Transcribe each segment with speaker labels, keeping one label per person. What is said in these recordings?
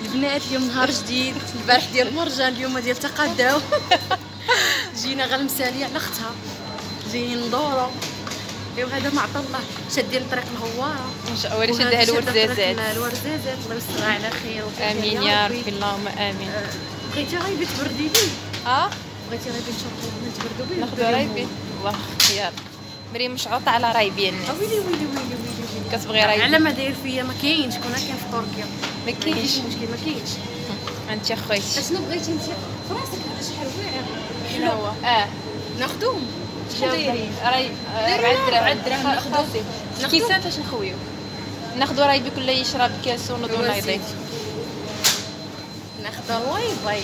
Speaker 1: البنات اليوم نهار جديد، البارح ديال مرجان اليوم ديال تقداو. جينا غير مساليه على اختها، جايين ندورو. ايوا هذا ما عطا الله، شادين الطريق الهواره
Speaker 2: ان شاء الله. ولا شدها الورزازات.
Speaker 1: الورزازات الله يسترها على خير.
Speaker 2: امين يا ربي اللهم امين.
Speaker 1: بغيتي غايبي تبردي لي؟ بغيتي غايبي نشربو نتبردو بيه؟
Speaker 2: ناخذ رايبي. الله اختيار. مريم مشعوطه على رايبي الناس.
Speaker 1: ويلي ويلي ويلي ويلي
Speaker 2: كتبغي رايبي.
Speaker 1: على ما داير فيا ما كاينش، كون كاين في تركيا
Speaker 2: ما كاينش
Speaker 1: مشكل، ما كاينش.
Speaker 2: انت خويتي
Speaker 1: اشنو بغيتي انت فراسك؟ هذا شحال واعر.
Speaker 2: شنو هو؟
Speaker 1: ناخذوهم. شحال دايرين؟
Speaker 2: راي 4 دراهم ناخذو. كيسان فاش نخويو ناخذ رايبي كل يشرب كاس ونوضو نايضين.
Speaker 1: ناخذ الوايباي.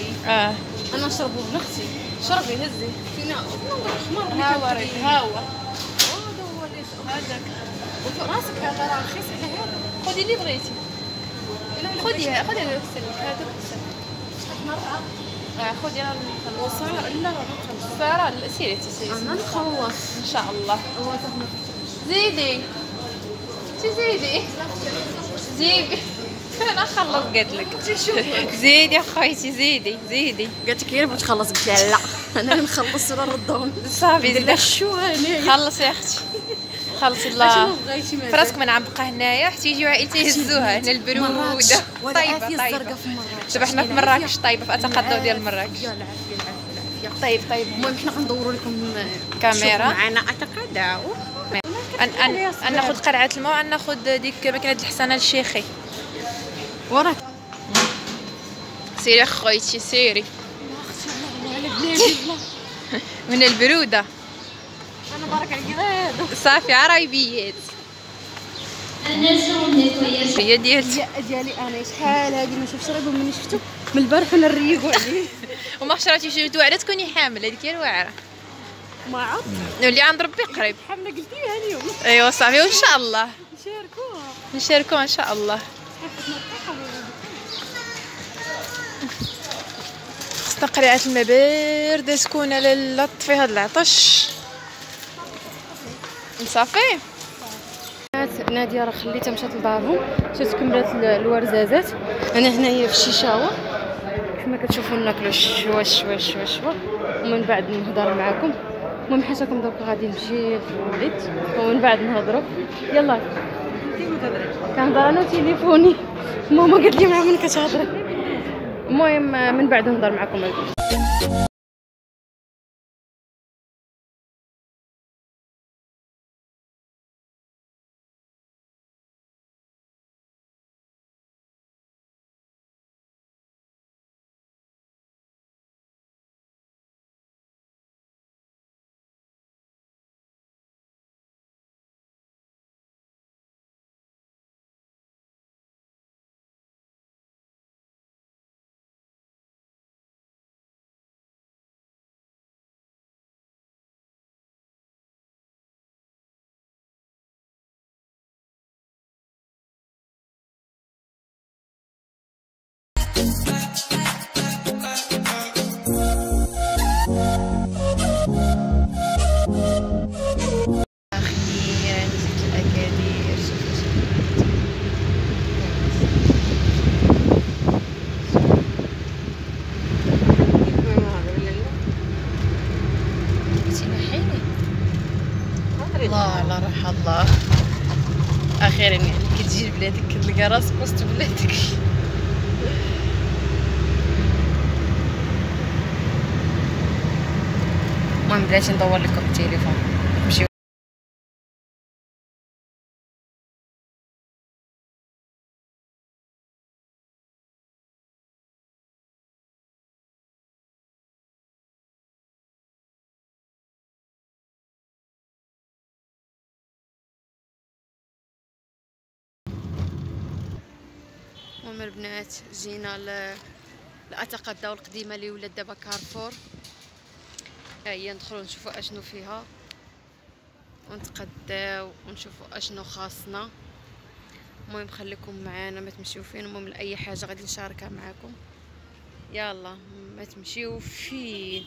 Speaker 1: انا نشربو بنختي. شربي هزي فينا خمر.
Speaker 2: ها هو رايبي، ها هو
Speaker 1: هذا هو هذاك. راسك هذا راه رخيص على هذا.
Speaker 2: خذي اللي بغيتي. خذي هذاك السلك، هذاك السلك.
Speaker 1: شحال مرة؟
Speaker 2: خذي انا
Speaker 1: وصار لا
Speaker 2: صار سيري
Speaker 1: انا نخلص
Speaker 2: ان شاء الله. زيدي زيدي انا نخلص. قالت لك زيدي اخويتي، زيدي
Speaker 1: قالت لك غير بتخلص. قلت لها لا انا اللي نخلص ولا نردهم
Speaker 2: صافي.
Speaker 1: لا شو هنايا
Speaker 2: خلص يا اختي خلصي. الله فراسك ما نعبقى هنايا حتى يجيو عائلتي يهزوها هنا. البروده طيبه. دابا حنا في مراكش طيبه، في اتقداو ديال مراكش. طيب
Speaker 1: المهم حنا غندوروا لكم
Speaker 2: كاميرا
Speaker 1: معنا اتقداو.
Speaker 2: ان ناخذ قرعه الماء، ان ناخذ ديك ماكينه الحسنه للشيخي
Speaker 1: وراك.
Speaker 2: سيري اخويتي سيري. من البروده
Speaker 1: انا بارك عليك هذا
Speaker 2: صافي عرايبيات. هي
Speaker 1: ديالي انا شحال هادي ما شفتش راه من شفتو من البارح وانا نريقوا عليه.
Speaker 2: وما خشرتيش واعره تكوني حامل. هذيك هي الواعره.
Speaker 1: ما عرفت
Speaker 2: نولي عند ربي قريب.
Speaker 1: حامله قلتيها اليوم.
Speaker 2: ايوا صافي وان شاء الله
Speaker 1: نشاركوها
Speaker 2: ان شاء الله. خصنا قرعه الماء بارده سكونه لا تطفي هذا العطش. صافي
Speaker 1: ناديه راه خليتها مشات لدارهم، مشات كملات الورزازات. انا هنايا في الشيشاوه كما كتشوفوا ناكلوا شوا ومن بعد نهضر معكم. المهم حاشاكم درك غادي نمشي للوليد ومن بعد نهضروا. يلا كنهضر انا تليفوني، ماما قالت لي مع من كتهضري. المهم من بعد نهضر معكم. الله على روح الله. اخيرا يعني كتجي لبلادك كتلقى راسك وسط بلادك. المهم بلاتي ندور لكم التليفون. نمشيو المهم البنات جينا لأتقداو القديمه اللي ولات دابا كارفور. ها هي ندخلوا نشوفوا اشنو فيها ونتقداو ونشوفوا اشنو خاصنا. المهم خليكم معانا ما تمشيو فين. المهم لاي حاجه غادي نشاركها معكم. يلا ما تمشيو فين.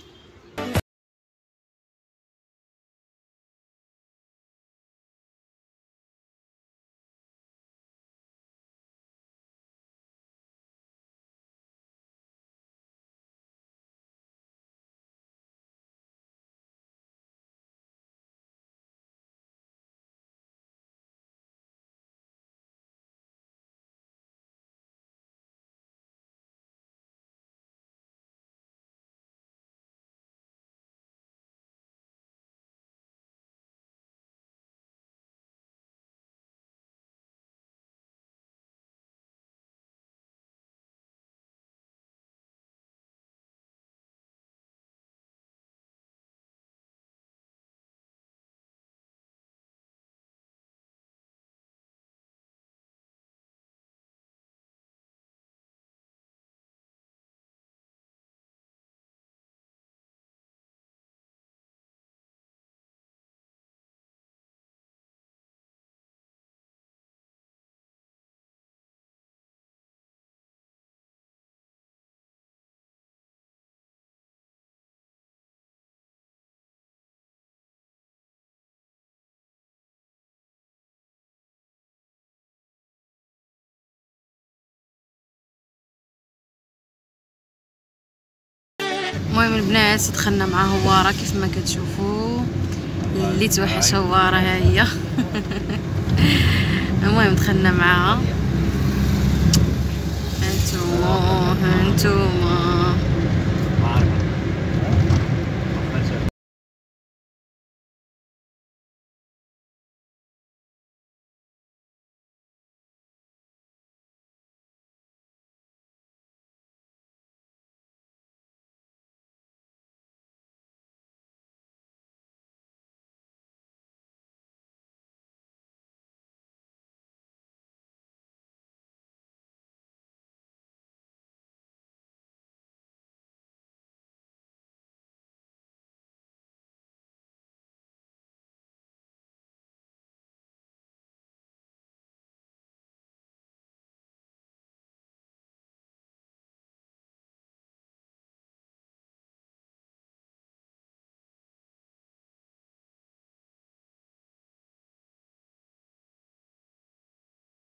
Speaker 1: المهم البنات دخلنا مع هواره كيف ما كتشوفوا، اللي توحش هواره ها هي. المهم دخلنا معاها. هانتوما